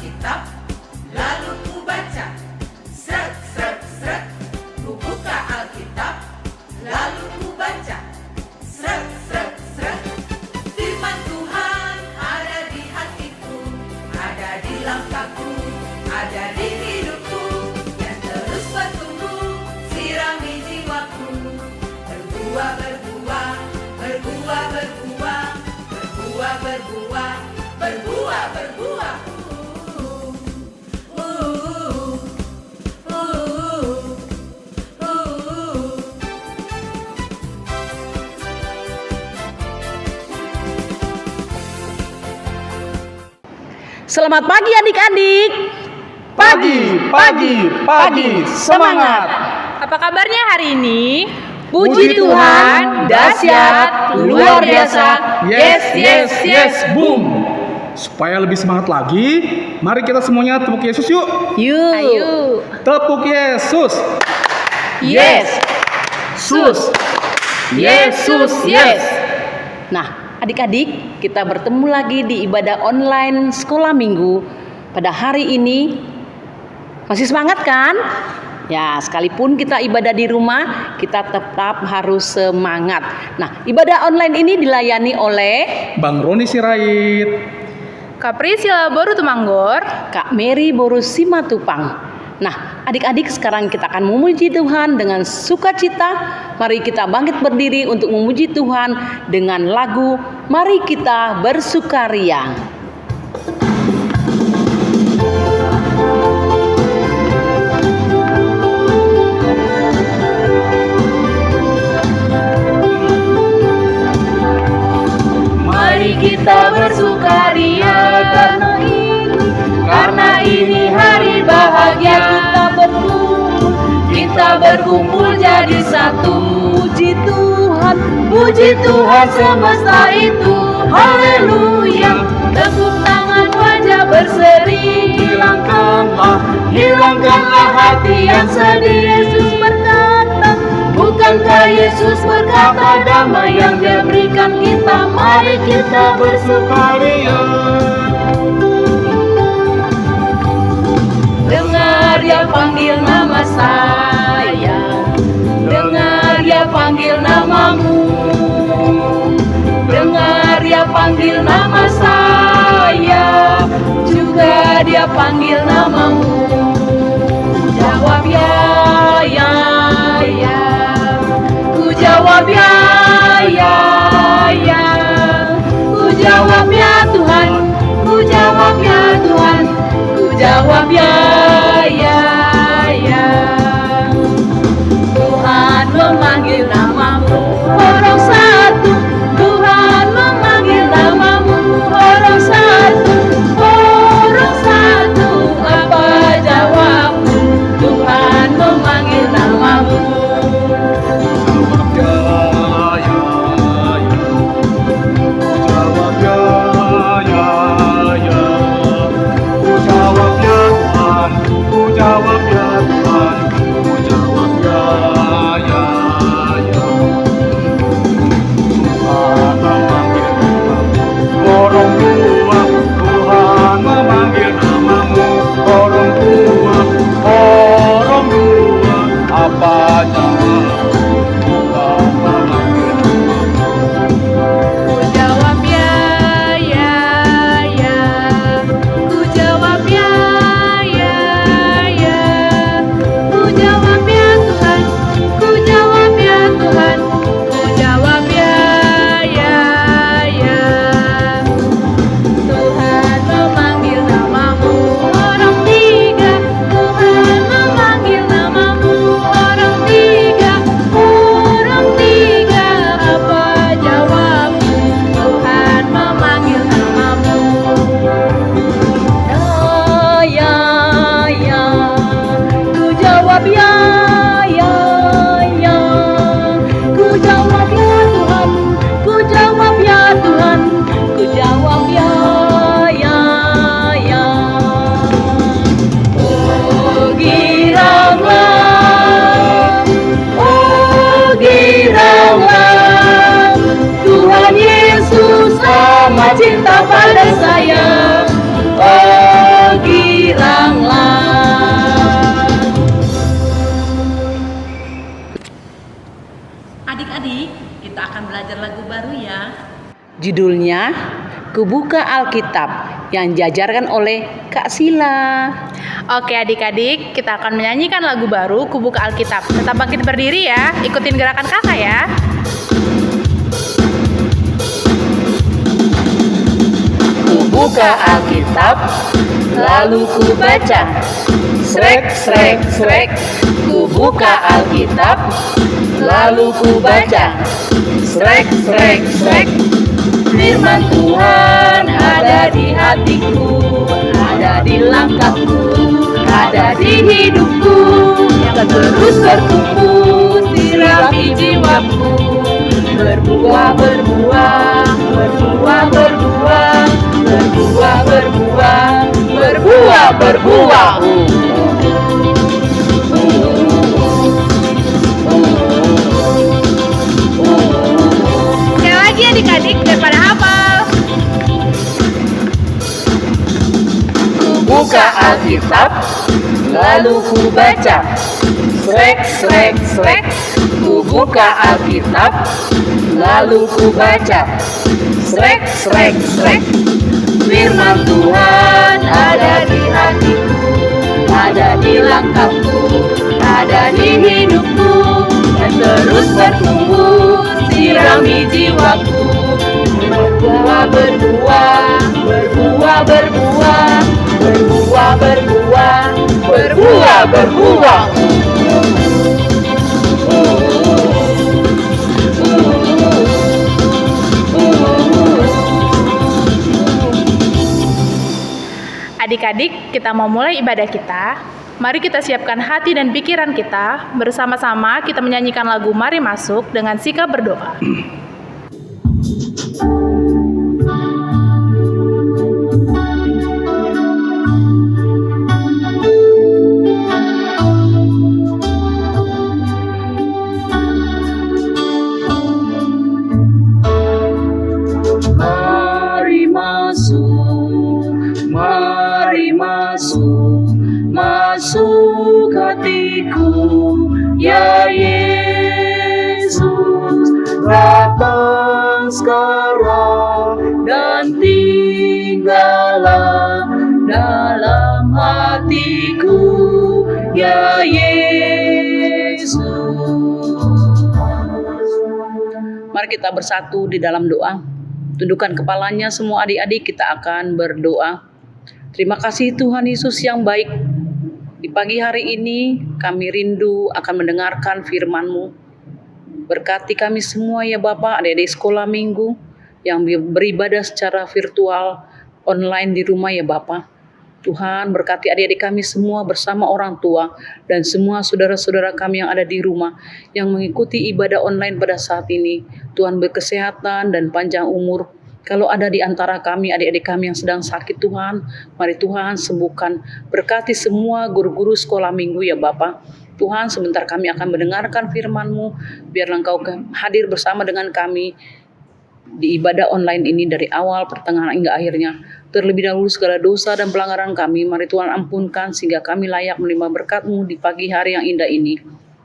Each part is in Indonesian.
Alkitab, lalu ku baca. Sret, sret, sret. Ku buka Alkitab, lalu ku baca. Sret, sret, sret. Firman Tuhan ada di hatiku, ada di langkahku, ada di hidupku, dan terus bertumbuh, sirami jiwaku. Berbuah, berbuah, berbuah, berbuah, berbuah, berbuah, berbuah, berbuah. Selamat pagi adik-adik. Pagi, semangat. Apa kabarnya hari ini? Puji Tuhan, dahsyat, luar biasa. Yes, boom. Supaya lebih semangat lagi, mari kita semuanya tepuk Yesus yuk. Yuk. Ayo. Tepuk Yesus. Yes. Sus. Yesus, yes. Nah, adik-adik, kita bertemu lagi di ibadah online sekolah minggu pada hari ini. Masih semangat kan? Ya, sekalipun kita ibadah di rumah, kita tetap harus semangat. Nah, ibadah online ini dilayani oleh Bang Roni Sirait, Kak Priscilla Boru Tumanggor. Kak Mary Boru Simatupang. Nah, adik-adik, sekarang kita akan memuji Tuhan dengan sukacita. Mari kita bangkit berdiri untuk memuji Tuhan dengan lagu Mari Kita Bersukaria. Mari kita bersukaria karena ini hari bahagia. Kita berkumpul jadi satu. Puji Tuhan semesta itu. Haleluya. Tepuk tangan, wajah berseri. Hilangkanlah hati yang sedih. Yesus berkata, bukankah Yesus berkata damai yang Dia berikan kita? Mari kita bersukaria. Dengar Dia panggil nama saya, dengar Dia panggil namamu, dengar Dia panggil nama saya, juga Dia panggil namamu. Jawab ya, ku jawab ya, ku jawab ya Tuhan, ku jawab ya Tuhan, ku jawab ya. Tuhan memanggil namamu, orang satu. Tuhan memanggil namamu, orang satu. Orang satu, apa jawabmu? Tuhan memanggil namamu. cinta pada saya. Oh, akan belajar lagu baru ya. Judulnya Kubuka Alkitab yang diajarkan oleh Kak Sila. Oke adik-adik, kita akan menyanyikan lagu baru Kubuka Alkitab. Tetap bangkit berdiri ya, ikutin gerakan kakak ya. Kubuka Alkitab, lalu ku baca. Srek, srek, srek. Kubuka Alkitab, lalu ku baca. Srek, srek, srek. Firman Tuhan ada di hatiku, ada di langkahku, ada di hidupku, yang terus bertumbuh, sirami jiwaku. Berbuah, berbuah, berbuah, berbuah, berbuah, berbuah, berbuah, berbuah. Sekali lagi adik-adik, daripada hafal. Buka Alkitab, lalu ku baca. Srek, srek, srek. Ku buka Alkitab, lalu ku baca. Srek, srek, srek. Firman Tuhan ada di hatiku, ada di langkahku, ada di hidupku, dan terus bertumbuh, sirami jiwaku. Berbuah, berbuah, berbuah, berbuah, berbuah, berbuah, berbuah, berbuah. Adik-adik, kita mau mulai ibadah kita. Mari kita siapkan hati dan pikiran kita. Bersama-sama kita menyanyikan lagu Mari Masuk dengan sikap berdoa. Mari masuk, mari masuk, masuk hatiku, ya Yesus, datang sekarang dan tinggallah dalam hatiku, ya Yesus. Mari kita bersatu di dalam doa. Tundukkan kepalanya semua adik-adik, kita akan berdoa. Terima kasih Tuhan Yesus yang baik. Di pagi hari ini kami rindu akan mendengarkan firman-Mu. Berkati kami semua ya Bapa, adik-adik sekolah minggu yang beribadah secara virtual online di rumah ya Bapa. Tuhan berkati adik-adik kami semua bersama orang tua dan semua saudara-saudara kami yang ada di rumah yang mengikuti ibadah online pada saat ini. Tuhan berkesehatan dan panjang umur. Kalau ada di antara kami, adik-adik kami yang sedang sakit Tuhan, mari Tuhan sembuhkan. Berkati semua guru-guru sekolah minggu ya Bapa. Tuhan, sebentar kami akan mendengarkan firman-Mu. Biarlah Engkau hadir bersama dengan kami di ibadah online ini dari awal, pertengahan hingga akhirnya. Terlebih dahulu segala dosa dan pelanggaran kami, mari Tuhan ampunkan sehingga kami layak menerima berkat-Mu di pagi hari yang indah ini.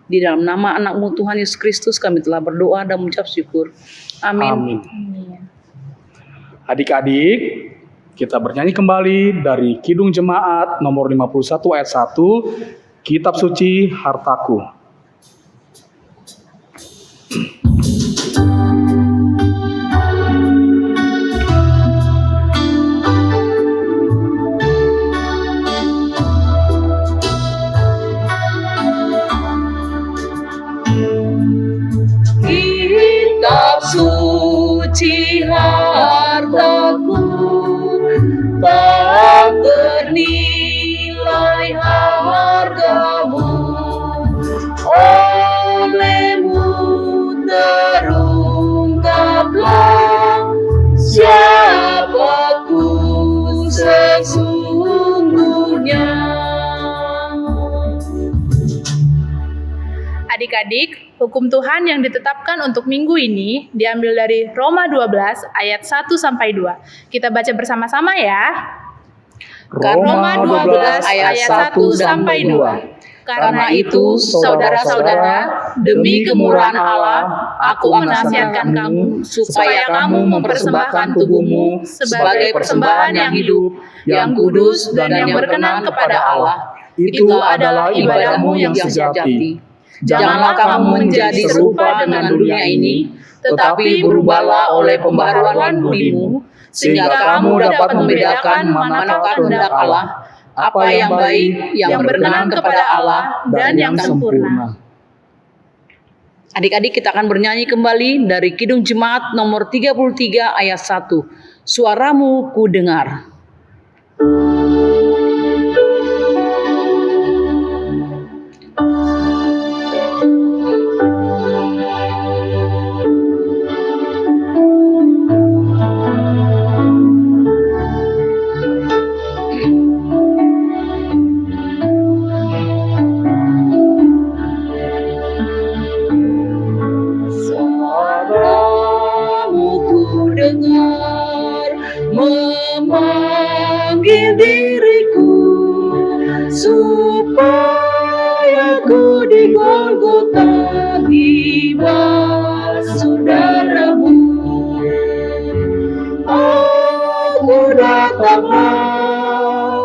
Di dalam nama anak-Mu Tuhan Yesus Kristus kami telah berdoa dan mengucap syukur. Amin. Adik-adik, kita bernyanyi kembali dari Kidung Jemaat nomor 51 ayat 1, Kitab Suci Hartaku. Kitab suci hartaku, tak bernilai hargamu, olehmu terungkaplah siapaku sesungguhnya. Adik-adik, hukum Tuhan yang ditetapkan untuk minggu ini diambil dari Roma 12 ayat 1-2. Kita baca bersama-sama ya. Roma 12 ayat 1-2. Karena itu, saudara-saudara, demi kemurahan Allah, aku menasihatkan kamu supaya kamu mempersembahkan tubuhmu sebagai persembahan yang hidup, yang kudus, dan yang berkenan kepada Allah. Itu adalah ibadahmu yang sejati. Janganlah kamu menjadi serupa dengan dunia ini, tetapi berubahlah oleh pembaharuan budimu, sehingga kamu dapat membedakan manakah kehendak Allah, apa yang baik, yang berkenan kepada Allah, dan yang sempurna. Adik-adik, kita akan bernyanyi kembali dari Kidung Jemaat nomor 33 ayat 1. Suaramu ku dengar. Dengar memanggil diriku supaya ku di Golgota tiba, saudaramu. Aku datanglah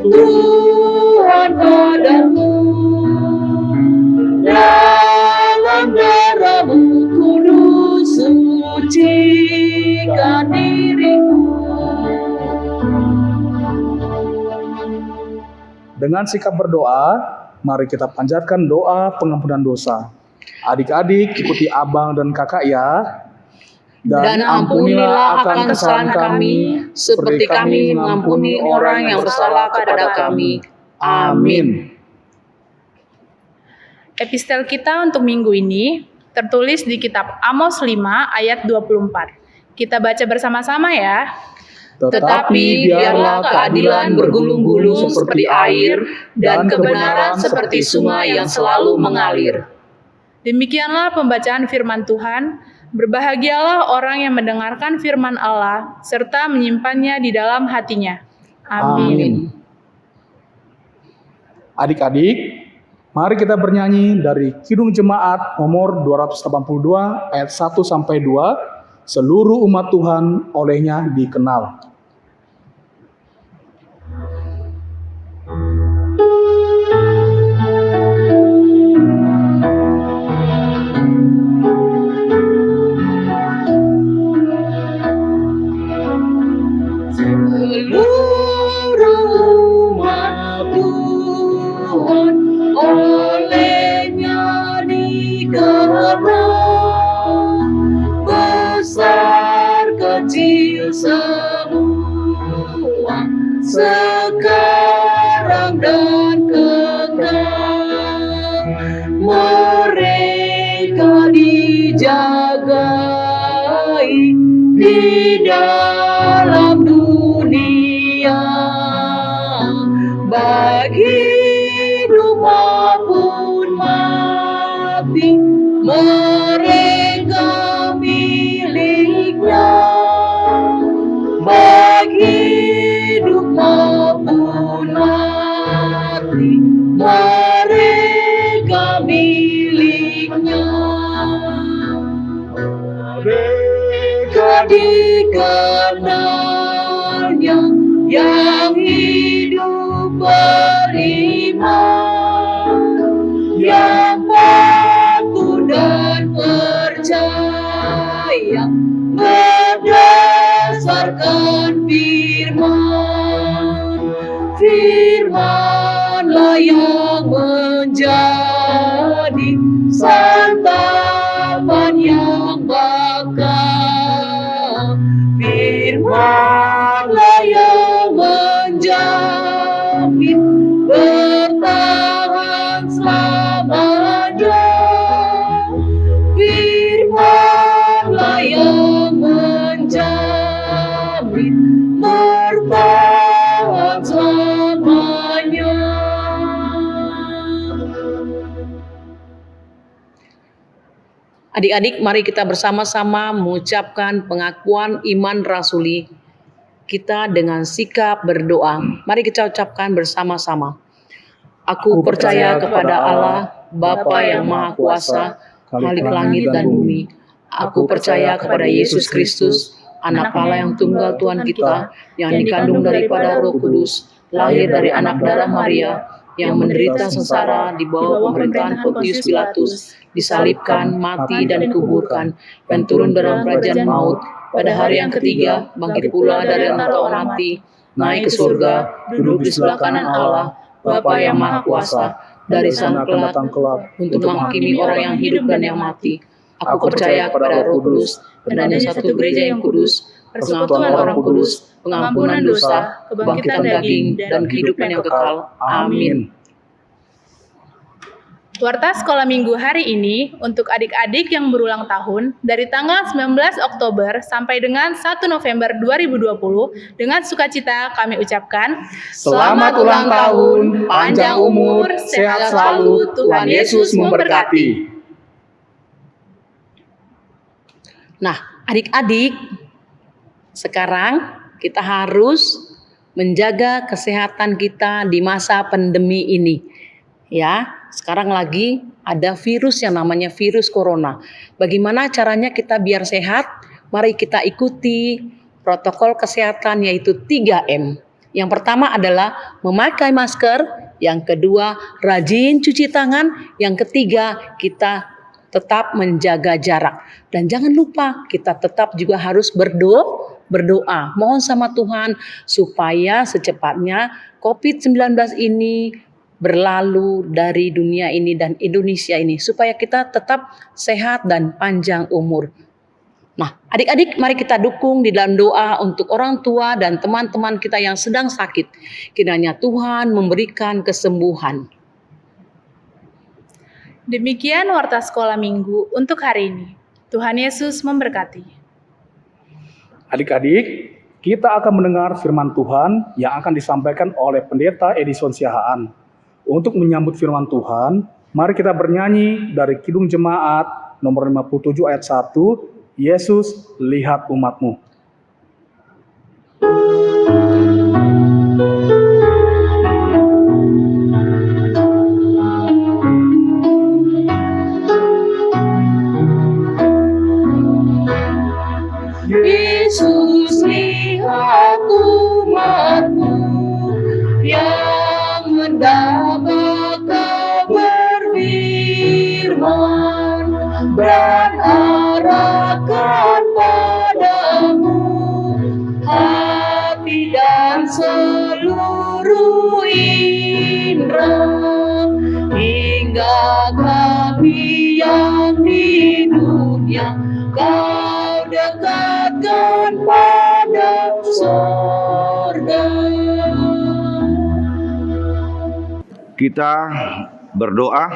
Tuhan padamu, dalam darahmu kudus sucikan diriku. Dengan sikap berdoa, mari kita panjatkan doa pengampunan dosa. Adik-adik, ikuti abang dan kakak ya. Dan ampunilah akan kesalahan kami, seperti kami mengampuni orang yang bersalah kepada kami. Amin. Epistel kita untuk minggu ini tertulis di kitab Amos 5 ayat 24. Kita baca bersama-sama ya. Tetapi biarlah keadilan bergulung-gulung seperti air, dan kebenaran seperti sungai yang selalu mengalir. Demikianlah pembacaan firman Tuhan. Berbahagialah orang yang mendengarkan firman Allah, serta menyimpannya di dalam hatinya. Amin. Adik-adik, mari kita bernyanyi dari Kidung Jemaat nomor 282 ayat 1 sampai 2. Seluruh umat Tuhan olehnya dikenal. Seluruh umat Tuhan olehnya dikenal, besar kecil semua, sekarang dan kekal. Mereka dijagai di dalam dunia, baik hidup maupun mati, mereka miliknya. Baik hidup maupun mati, mereka miliknya. Mereka dikenalnya yang hidup beriman, yang patuh dan percaya berdasarkan firman. Firman-lah yang menjadi santapan yang bakal. Firman-lah yang menjamin bertahan selamanya. Firman-lah yang menjamin bertahan selamanya. Adik-adik, mari kita bersama-sama mengucapkan pengakuan iman rasuli kita dengan sikap berdoa. Mari kita ucapkan bersama-sama. Aku percaya kepada Allah, Bapa yang Maha Kuasa, Khalik langit dan bumi. Aku percaya kepada Yesus Kristus, Anak Allah yang tunggal Tuhan kita, yang dikandung daripada Roh Kudus, lahir dari anak darah Maria, yang menderita sengsara di bawah pemerintahan Pontius Pilatus, disalibkan, mati dan dikuburkan, dan turun dalam kerajaan maut. Pada hari yang ketiga, bangkit pula dari antara orang mati, naik ke surga, duduk di sebelah kanan Allah, Bapa yang Maha Kuasa, dari sana kelak untuk menghakimi orang yang hidup dan yang mati. Aku percaya kepada Roh Kudus, dan adanya satu gereja yang kudus, persekutuan orang kudus, pengampunan dosa, kebangkitan daging, dan kehidupan yang kekal. Amin. Warta Sekolah Minggu hari ini untuk adik-adik yang berulang tahun dari tanggal 19 Oktober sampai dengan 1 November 2020, dengan sukacita kami ucapkan Selamat ulang tahun, panjang umur, sehat selalu, Tuhan Yesus memberkati. Nah, adik-adik, sekarang kita harus menjaga kesehatan kita di masa pandemi ini. Ya, sekarang lagi ada virus yang namanya virus corona. Bagaimana caranya kita biar sehat? Mari kita ikuti protokol kesehatan yaitu 3M. Yang pertama adalah memakai masker, yang kedua rajin cuci tangan, yang ketiga kita tetap menjaga jarak. Dan jangan lupa kita tetap juga harus berdoa. Mohon sama Tuhan supaya secepatnya COVID-19 ini berlalu dari dunia ini dan Indonesia ini, supaya kita tetap sehat dan panjang umur. Nah, adik-adik, mari kita dukung di dalam doa untuk orang tua dan teman-teman kita yang sedang sakit. Kiranya Tuhan memberikan kesembuhan. Demikian Warta Sekolah Minggu untuk hari ini. Tuhan Yesus memberkati. Adik-adik, kita akan mendengar firman Tuhan yang akan disampaikan oleh Pendeta Edison Siahaan. Untuk menyambut firman Tuhan, mari kita bernyanyi dari Kidung Jemaat nomor 57 ayat 1, Yesus lihat umatmu. Yesus lihat umatmu yang hendak berfirman, berarahkan padamu hati dan seluruh indera, hingga kami yang di dunia kau dekatkan pada surga. Kita berdoa.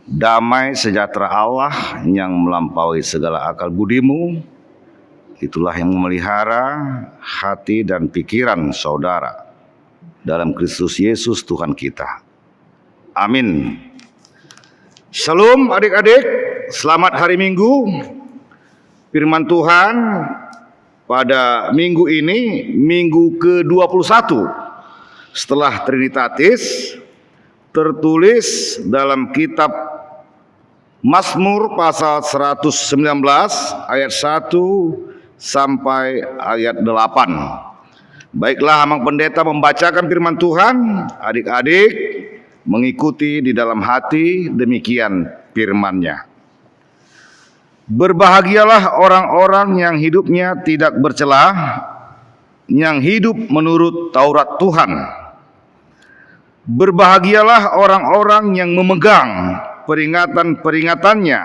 Damai sejahtera Allah yang melampaui segala akal budimu, itulah yang memelihara hati dan pikiran saudara dalam Kristus Yesus Tuhan kita. Amin. Shalom adik-adik, selamat hari Minggu. Firman Tuhan pada minggu ini, minggu ke-21 setelah Trinitatis, tertulis dalam kitab Mazmur pasal 119 ayat 1 sampai ayat 8. Baiklah, Amang Pendeta membacakan firman Tuhan, adik-adik mengikuti di dalam hati, demikian firman-Nya. Berbahagialah orang-orang yang hidupnya tidak bercelah, yang hidup menurut Taurat Tuhan. Berbahagialah orang-orang yang memegang peringatan-peringatannya,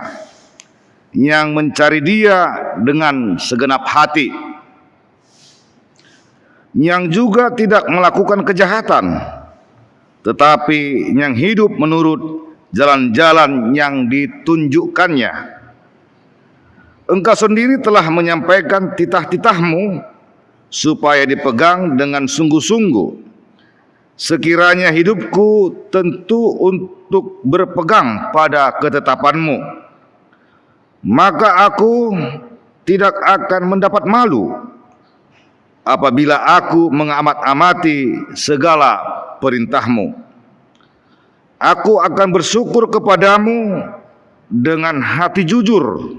yang mencari Dia dengan segenap hati, yang juga tidak melakukan kejahatan, tetapi yang hidup menurut jalan-jalan yang ditunjukkannya. Engkau sendiri telah menyampaikan titah-titahmu supaya dipegang dengan sungguh-sungguh. Sekiranya hidupku tentu untuk berpegang pada ketetapanmu, maka aku tidak akan mendapat malu. apabila aku mengamat-amati segala perintah-Mu. Aku akan bersyukur kepadamu dengan hati jujur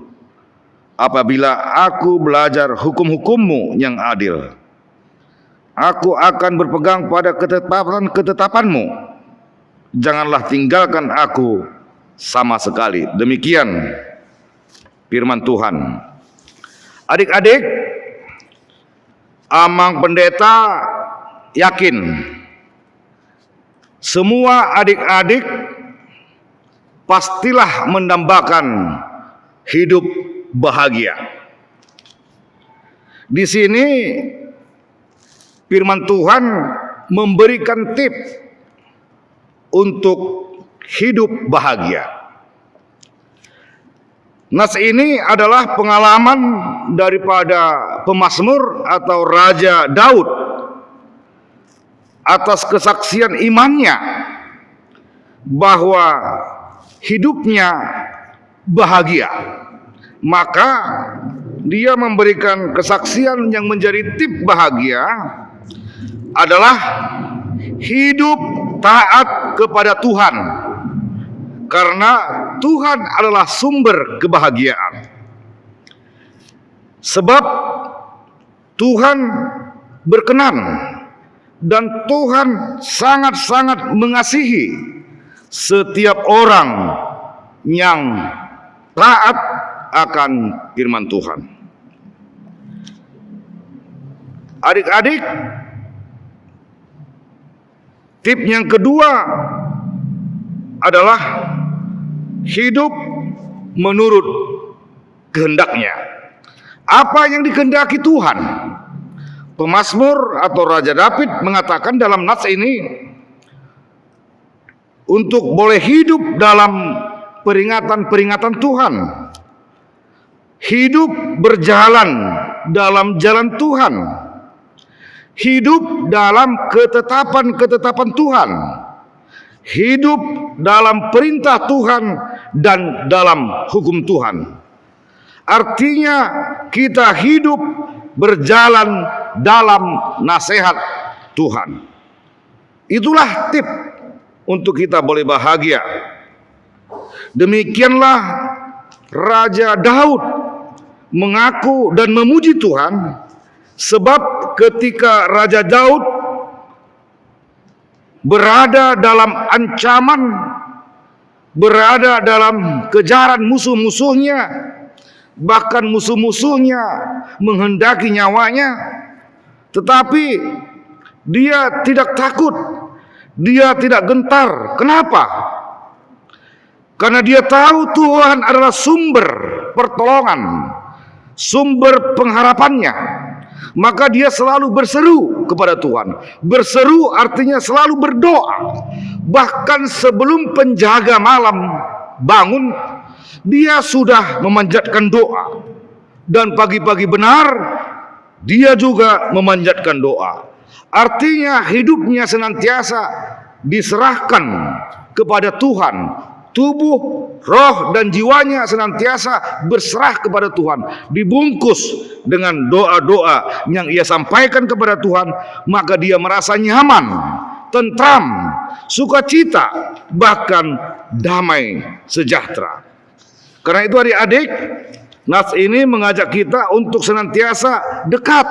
apabila aku belajar hukum-hukum-Mu yang adil. Aku akan berpegang pada ketetapan-ketetapan-Mu. Janganlah tinggalkan aku sama sekali. Demikian firman Tuhan. Adik-adik, Amang Pendeta yakin semua adik-adik pastilah mendambakan hidup bahagia. Di sini firman Tuhan memberikan tips untuk hidup bahagia. Nas ini adalah pengalaman daripada pemazmur atau Raja Daud atas kesaksian imannya bahwa hidupnya bahagia. Maka dia memberikan kesaksian yang menjadi tip bahagia adalah hidup taat kepada Tuhan, karena Tuhan adalah sumber kebahagiaan. Sebab Tuhan berkenan dan Tuhan sangat-sangat mengasihi setiap orang yang taat akan firman Tuhan. Adik-adik, tip yang kedua adalah hidup menurut kehendaknya. Apa yang dikehendaki Tuhan? Pemazmur atau Raja Daud mengatakan dalam nas ini, untuk boleh hidup dalam peringatan-peringatan Tuhan, hidup berjalan dalam jalan Tuhan, hidup dalam ketetapan-ketetapan Tuhan, hidup dalam perintah Tuhan dan dalam hukum Tuhan. Artinya kita hidup berjalan dalam nasihat Tuhan. Itulah tip untuk kita boleh bahagia. Demikianlah Raja Daud mengaku dan memuji Tuhan, sebab ketika Raja Daud berada dalam ancaman, berada dalam kejaran musuh-musuhnya, bahkan musuh-musuhnya menghendaki nyawanya, tetapi dia tidak takut, dia tidak gentar. Kenapa? Karena dia tahu Tuhan adalah sumber pertolongan, sumber pengharapannya. Maka dia selalu berseru kepada Tuhan. Berseru artinya selalu berdoa. Bahkan sebelum penjaga malam bangun, dia sudah memanjatkan doa. Dan pagi-pagi benar, dia juga memanjatkan doa. Artinya hidupnya senantiasa diserahkan kepada Tuhan. Tubuh, roh, dan jiwanya senantiasa berserah kepada Tuhan. Dibungkus dengan doa-doa yang ia sampaikan kepada Tuhan. Maka dia merasa nyaman, tentram, sukacita, bahkan damai sejahtera. Karena itu adik-adik, nas ini mengajak kita untuk senantiasa dekat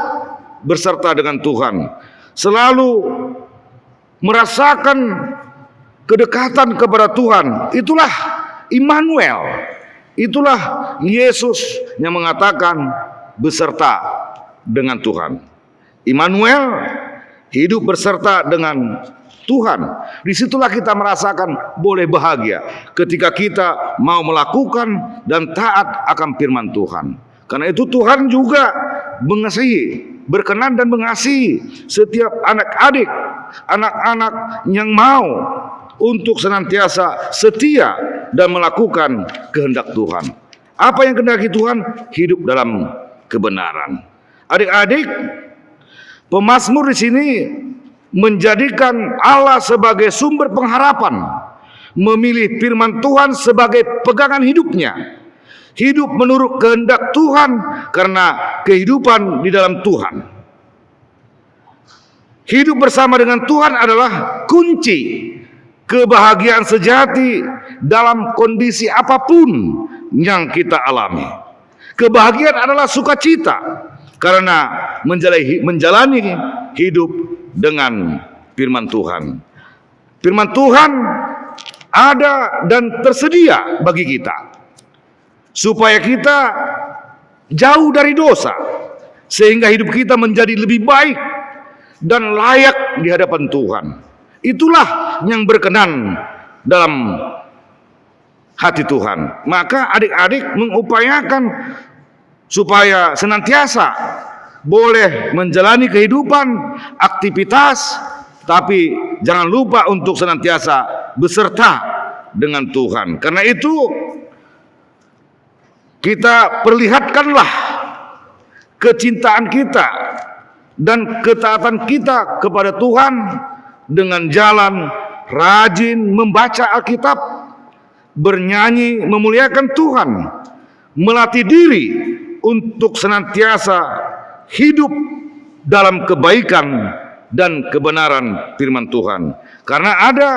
berserta dengan Tuhan. Selalu merasakan kedekatan kepada Tuhan. Itulah Immanuel. Itulah Yesus yang mengatakan beserta dengan Tuhan. Immanuel, hidup berserta dengan Tuhan. Disitulah kita merasakan boleh bahagia ketika kita mau melakukan dan taat akan firman Tuhan. Karena itu Tuhan juga mengasihi, berkenan dan mengasihi setiap anak-adik, anak-anak yang mau untuk senantiasa setia dan melakukan kehendak Tuhan. Apa yang kehendaki Tuhan? Hidup dalam kebenaran. Adik-adik, pemazmur di sini menjadikan Allah sebagai sumber pengharapan, memilih firman Tuhan sebagai pegangan hidupnya, hidup menurut kehendak Tuhan karena kehidupan di dalam Tuhan. hidup bersama dengan Tuhan adalah kunci kebahagiaan sejati dalam kondisi apapun yang kita alami. Kebahagiaan adalah sukacita karena menjalani hidup dengan firman Tuhan. Firman Tuhan ada dan tersedia bagi kita supaya kita jauh dari dosa, sehingga hidup kita menjadi lebih baik dan layak di hadapan Tuhan. Itulah yang berkenan dalam hati Tuhan. Maka adik-adik mengupayakan supaya senantiasa boleh menjalani kehidupan, aktivitas, tapi jangan lupa untuk senantiasa beserta dengan Tuhan. Karena itu kita perlihatkanlah kecintaan kita dan ketaatan kita kepada Tuhan dengan jalan rajin membaca Alkitab, bernyanyi memuliakan Tuhan, melatih diri untuk senantiasa hidup dalam kebaikan dan kebenaran firman Tuhan. Karena ada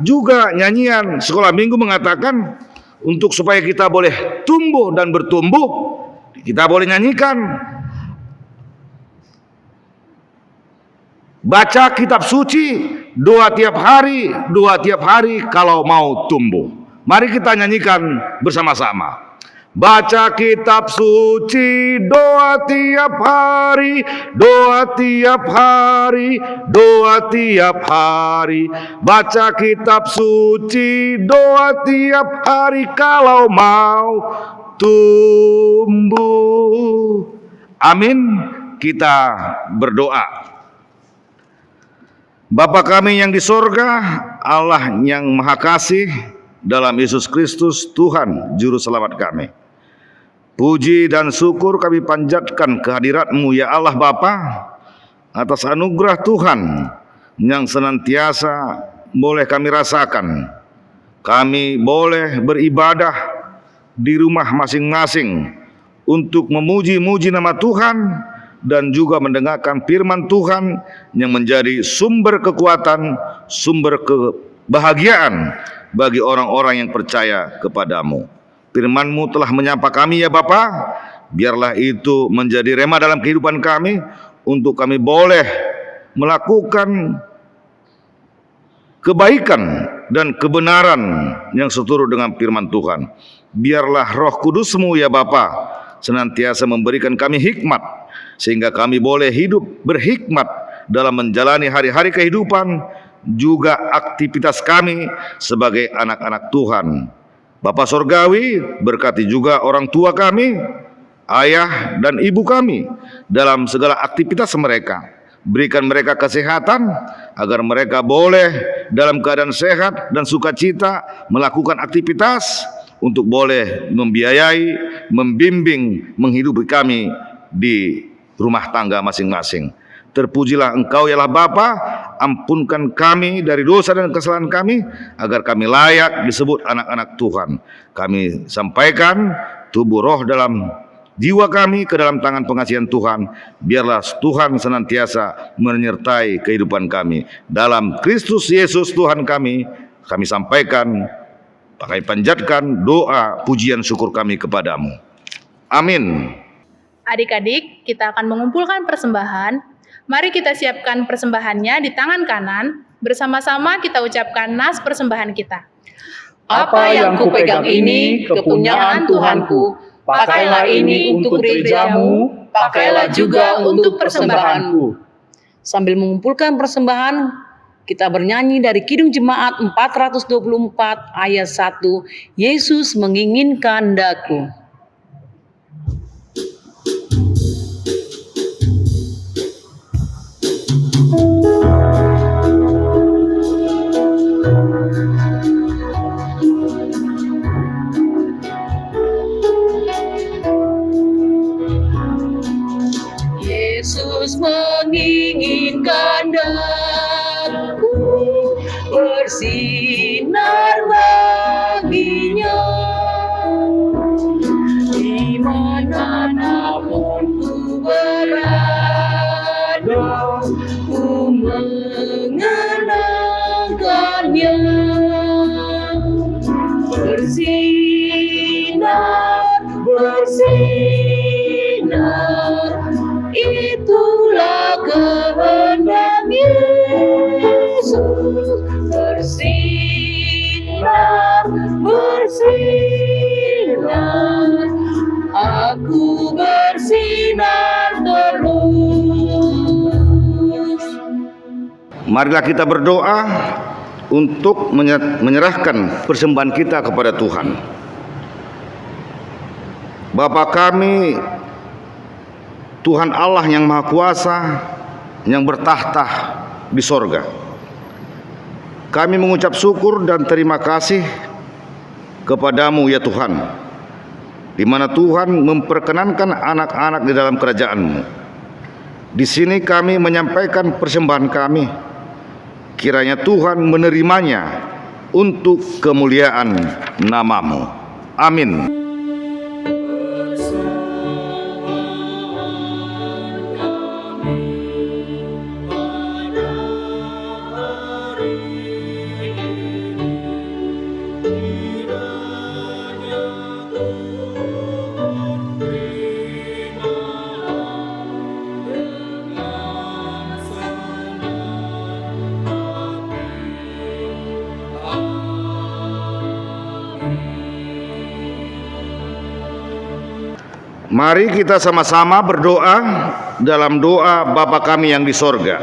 juga nyanyian sekolah minggu mengatakan untuk supaya kita boleh tumbuh dan bertumbuh, kita boleh nyanyikan, baca kitab suci doa tiap hari kalau mau tumbuh. Mari kita nyanyikan bersama-sama. Baca kitab suci doa tiap hari, doa tiap hari, doa tiap hari. Baca kitab suci doa tiap hari kalau mau tumbuh. Amin. Kita berdoa. Bapa kami yang di sorga, Allah yang Maha Kasih, dalam Yesus Kristus Tuhan Juru Selamat kami, puji dan syukur kami panjatkan kehadirat-Mu ya Allah Bapa, atas anugerah Tuhan yang senantiasa boleh kami rasakan. Kami boleh beribadah di rumah masing-masing untuk memuji-muji nama Tuhan dan juga mendengarkan firman Tuhan yang menjadi sumber kekuatan, sumber kebahagiaan bagi orang-orang yang percaya kepadamu. Firman-Mu telah menyapa kami ya Bapa, biarlah itu menjadi rema dalam kehidupan kami untuk kami boleh melakukan kebaikan dan kebenaran yang seturut dengan firman Tuhan. Biarlah Roh Kudus-Mu ya Bapa senantiasa memberikan kami hikmat, sehingga kami boleh hidup berhikmat dalam menjalani hari-hari kehidupan, juga aktivitas kami sebagai anak-anak Tuhan. Bapa Sorgawi, berkati juga orang tua kami, ayah dan ibu kami dalam segala aktivitas mereka. Berikan mereka kesehatan agar mereka boleh dalam keadaan sehat dan sukacita melakukan aktivitas untuk boleh membiayai, membimbing, menghidupi kami di rumah tangga masing-masing. Terpujilah Engkau ya Allah Bapa, ampunkan kami dari dosa dan kesalahan kami, agar kami layak disebut anak-anak Tuhan. Kami sampaikan tubuh roh dalam jiwa kami ke dalam tangan pengasihan Tuhan. Biarlah Tuhan senantiasa menyertai kehidupan kami. Dalam Kristus Yesus Tuhan kami sampaikan, kami panjatkan doa pujian syukur kami kepadamu. Amin. Adik-adik, kita akan mengumpulkan persembahan. Mari kita siapkan persembahannya di tangan kanan. Bersama-sama kita ucapkan nas persembahan kita. Apa yang kupegang ini kepunyaan Tuhanku. Pakailah ini untuk gerejamu, pakailah juga untuk persembahanku. Sambil mengumpulkan persembahan, kita bernyanyi dari Kidung Jemaat 424 ayat 1, Yesus menginginkan daku. Yesus menginginkan daku bersinar baginya, di mana pun ku berada, ku Marilah kita berdoa untuk menyerahkan persembahan kita kepada Tuhan. Bapa kami, Tuhan Allah yang Maha Kuasa, yang bertahta di sorga, kami mengucap syukur dan terima kasih kepadamu ya Tuhan, di mana Tuhan memperkenankan anak-anak di dalam kerajaan-Mu. Di sini kami menyampaikan persembahan kami, kiranya Tuhan menerimanya untuk kemuliaan nama-Mu. Amin. Mari kita sama-sama berdoa dalam doa Bapa kami yang di sorga.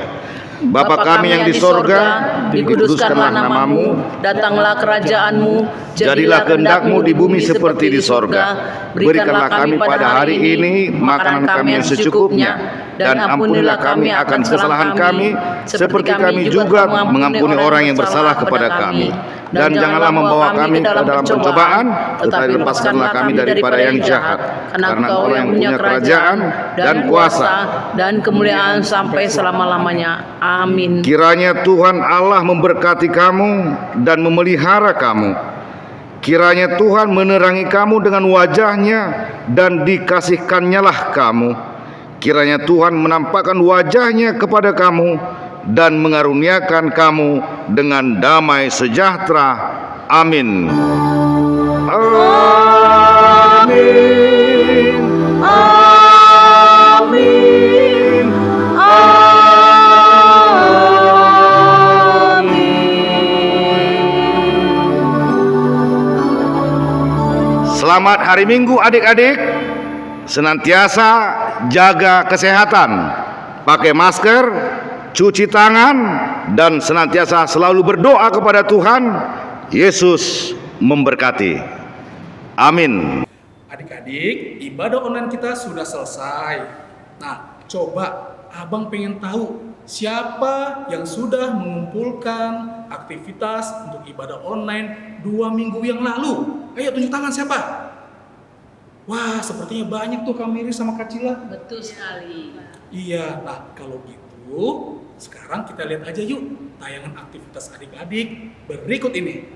Bapa kami yang di sorga, dikuduskanlah namamu, datanglah kerajaan-Mu, jadilah kehendak-Mu di bumi seperti di sorga. Berikanlah kami pada hari ini makanan kami yang secukupnya, dan ampunilah kami akan kesalahan kami, seperti kami juga mengampuni orang yang bersalah kepada kami. Dan janganlah membawa kami ke dalam pencobaan, tetapi lepaskanlah kami daripada yang jahat. Karena Engkau yang punya kerajaan dan kuasa dan kemuliaan sampai selama-lamanya. Amin. Kiranya Tuhan Allah memberkati kamu dan memelihara kamu. Kiranya Tuhan menerangi kamu dengan wajah-Nya dan dikasihkan-Nyalah kamu. Kiranya Tuhan menampakkan wajah-Nya kepada kamu dan mengaruniakan kamu dengan damai sejahtera. Amin. Amin. Amin. Selamat hari Minggu adik-adik. Senantiasa jaga kesehatan, pakai masker, cuci tangan, dan senantiasa selalu berdoa kepada Tuhan. Yesus memberkati. Amin. Adik-adik, ibadah online kita sudah selesai. Nah, coba abang pengen tahu siapa yang sudah mengumpulkan aktivitas untuk ibadah online 2 minggu yang lalu. Ayo tunjuk tangan siapa? Wah, sepertinya banyak tuh Kak Miri sama Kak Cila. Betul sekali. Iya, nah kalau gitu sekarang kita lihat aja yuk tayangan aktivitas adik-adik berikut ini.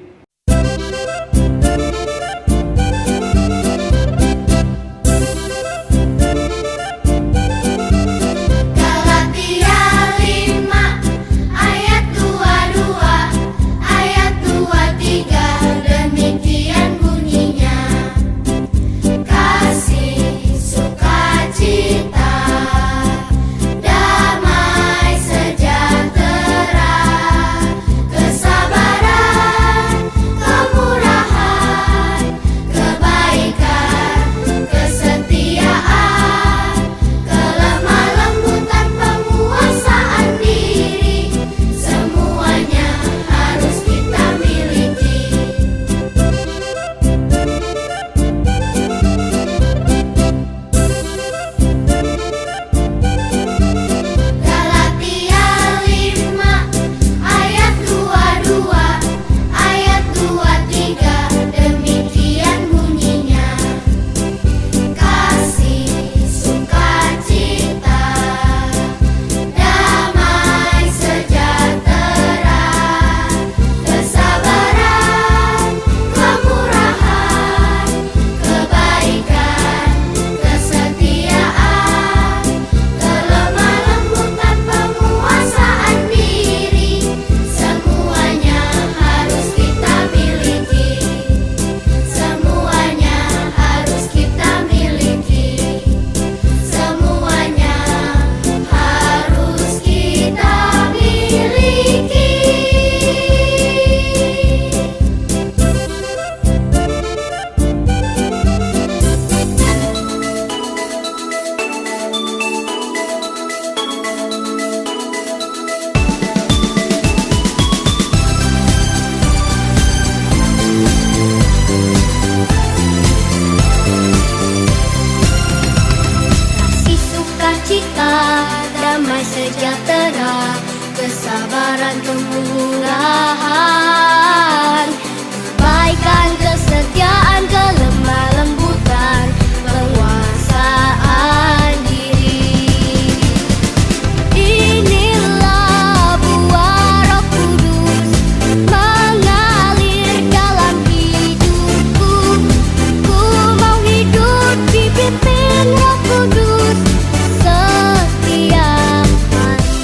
Galatia 5 ayat 22 ayat 23 demikian bunyinya. Kasih, sukacita, damai sejahtera, kesabaran, sejahtera, kesabaran, kemurahan, kebaikan, kesetiaan, kelemah lembutan, penguasaan diri. Inilah buah Roh Kudus mengalir dalam hidupku. Ku mau hidup dipimpin Roh Kudus setiap hari.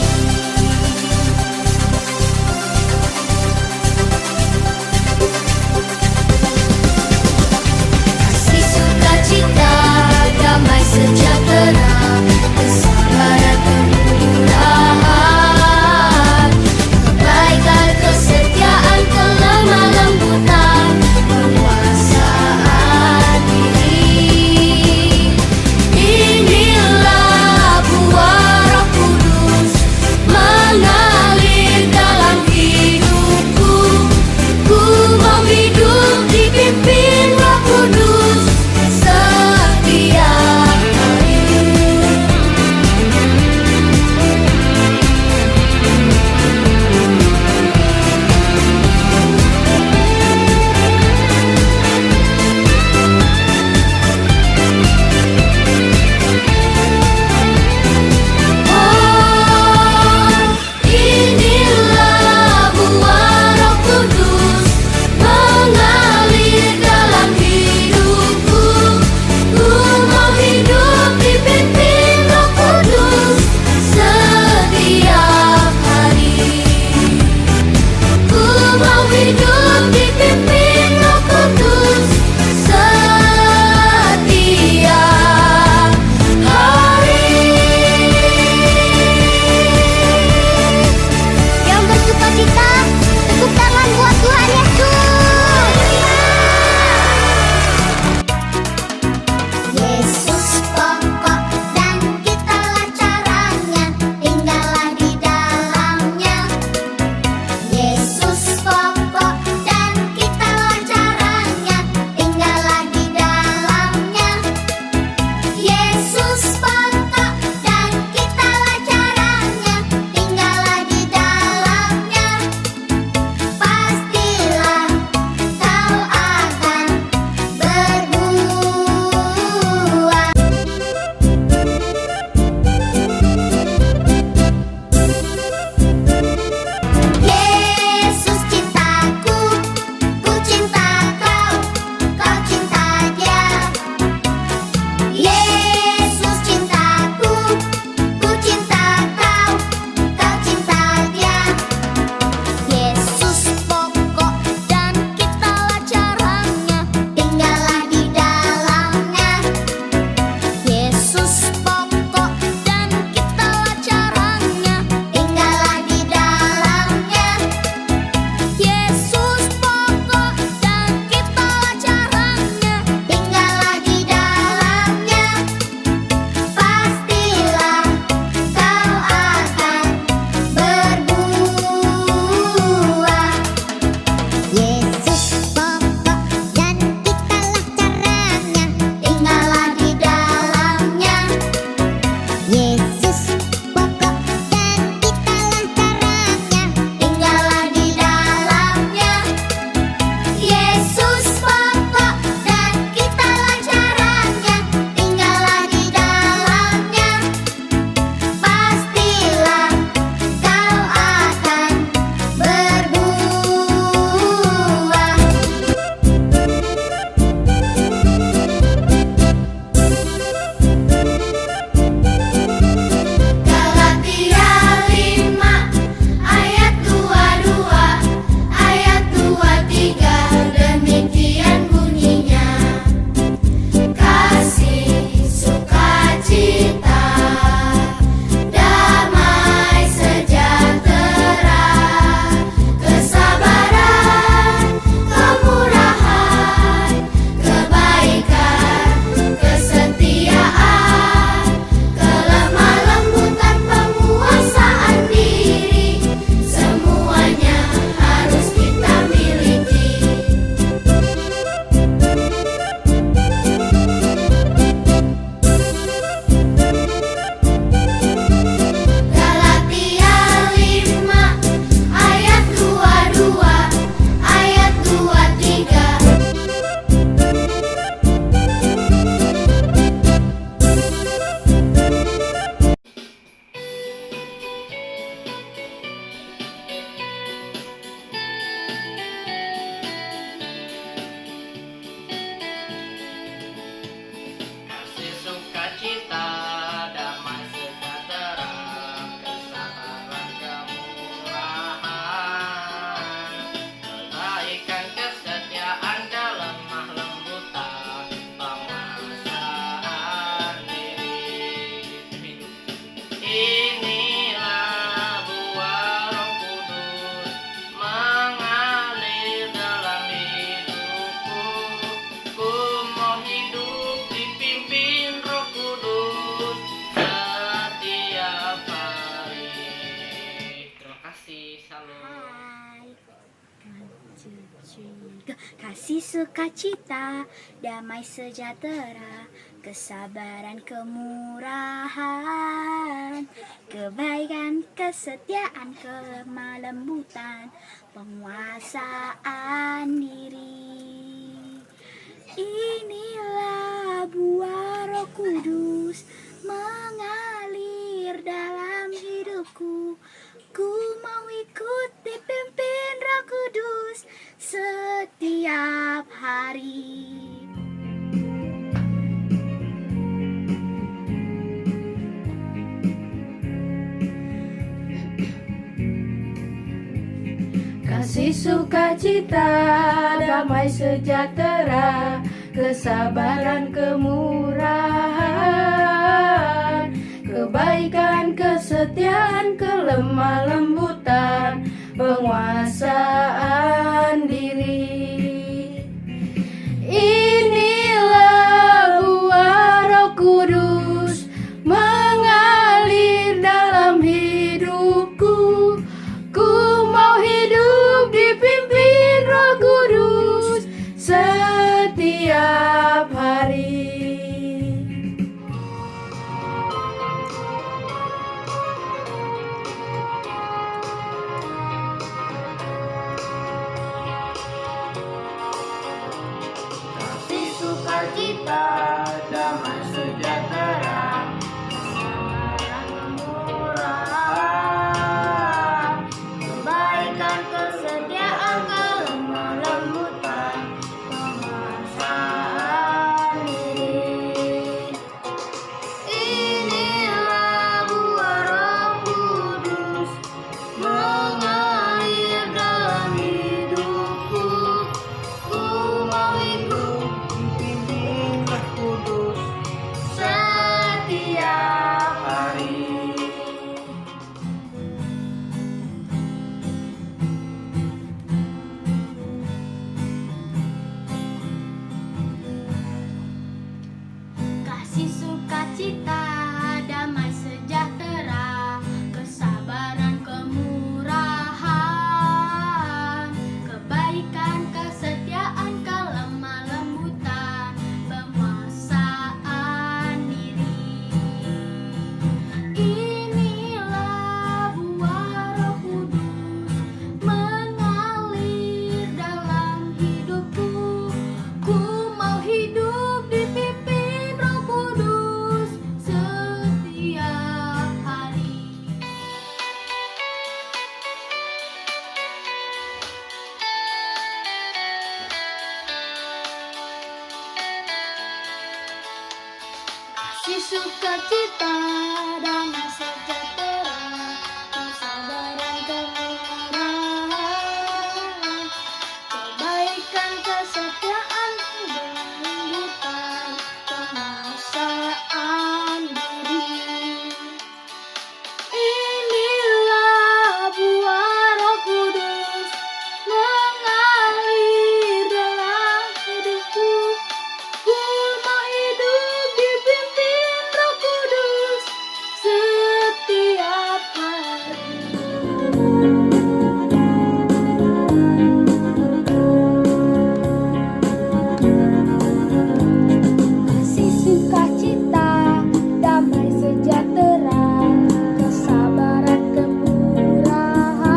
surga. Kasih sukacita, damai sejahtera, kesabaran kemurahan, kebaikan kesetiaan kelemah lembutan, penguasaan diri. Inilah buah Roh Kudus mengalir dalam hidupku. Ku mau ikut dipimpin Roh Kudus setiap hari. Kasih sukacita, damai sejahtera, kesabaran kemurahan, kebaikan kesetiaan kelemah lembutan, penguasaan diri. Inilah buah Roh Kudus mengalir dalam hidupku. Ku mau hidup dipimpin Roh Kudus setiap hari. Kasih sukacita, damai sejahtera, kesabaran kemurahan, kebaikan kesetiaan kelemah lembutan, penguasaan diri. Inilah buah Roh Kudus mengalir dalam hidupku. Ku mau hidup dipimpin Roh Kudus setiap hari. Kasih sukacita, damai sejahtera, kesabaran kemurahan, kebaikan kesetiaan kelemah lembutan, penguasaan diri. Inilah buah Roh Kudus mengalir dalam hidupku. Ku mau hidup dipimpin Roh Kudus setiap hari. Kasih sukacita, damai sejahtera, kesabaran kemurahan, kebaikan kesetiaan kelembutan, penguasaan diri. Inilah buah Roh Kudus mengalir dalam hidupku. Ku mau hidup dipimpin Roh Kudus setiap hari. Kasih sukacita, damai sejahtera, kesabaran kemurahan,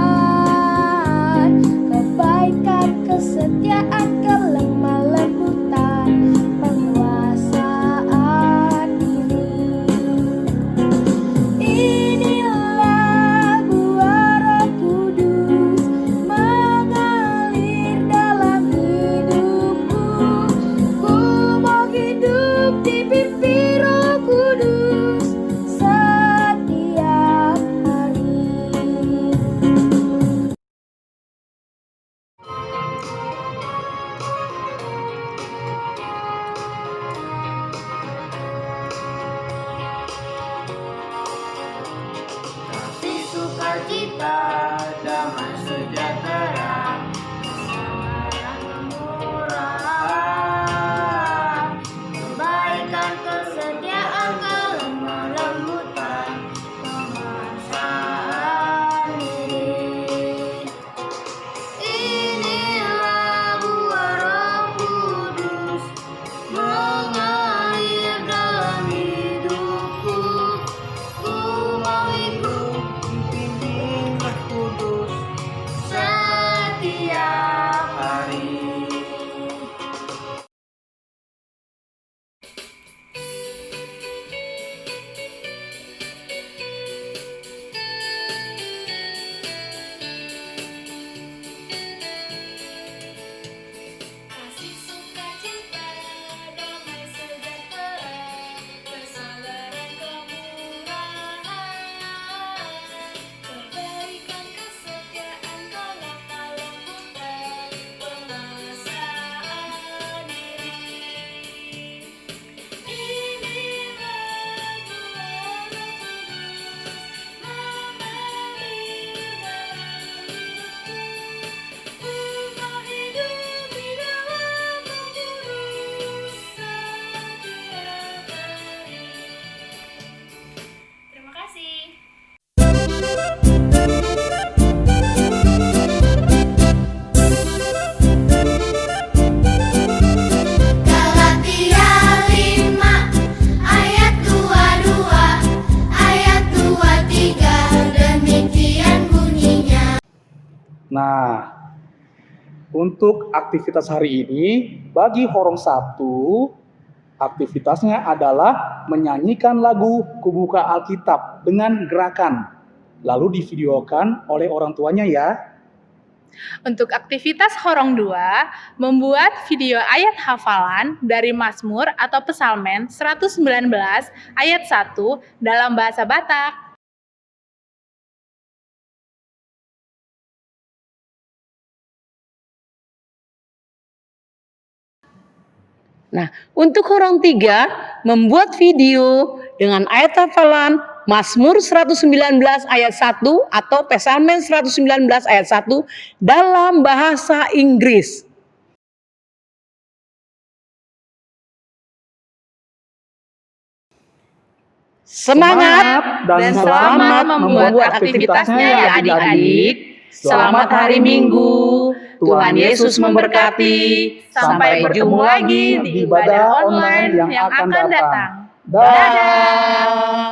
kebaikan kesetiaan kelemah lembutan, penguasaan diri. Inilah buah Roh Kudus mengalir dalam hidupku. Ku mau hidup dipimpin Roh Kudus setiap hari. Kasih sukacita, damai sejahtera, kesabaran kemurahan, kebaikan kesetiaan kelemah lembutan, penguasaan diri. Inilah Nah, untuk aktivitas hari ini, bagi Horong 1, aktivitasnya adalah menyanyikan lagu Kubuka Alkitab dengan gerakan. Lalu divideokan oleh orang tuanya ya. Untuk aktivitas Horong 2, membuat video ayat hafalan dari Mazmur atau Psalmen 119 ayat 1 dalam bahasa Batak. Nah, untuk Horong 3, membuat video dengan ayat hafalan Mazmur 119 ayat 1 atau Psalmen 119 ayat 1 dalam bahasa Inggris. Semangat dan selamat membuat aktivitasnya ya adik-adik. Selamat hari Minggu. Tuhan Yesus memberkati. Sampai bertemu lagi di ibadah online yang akan datang. Dadah.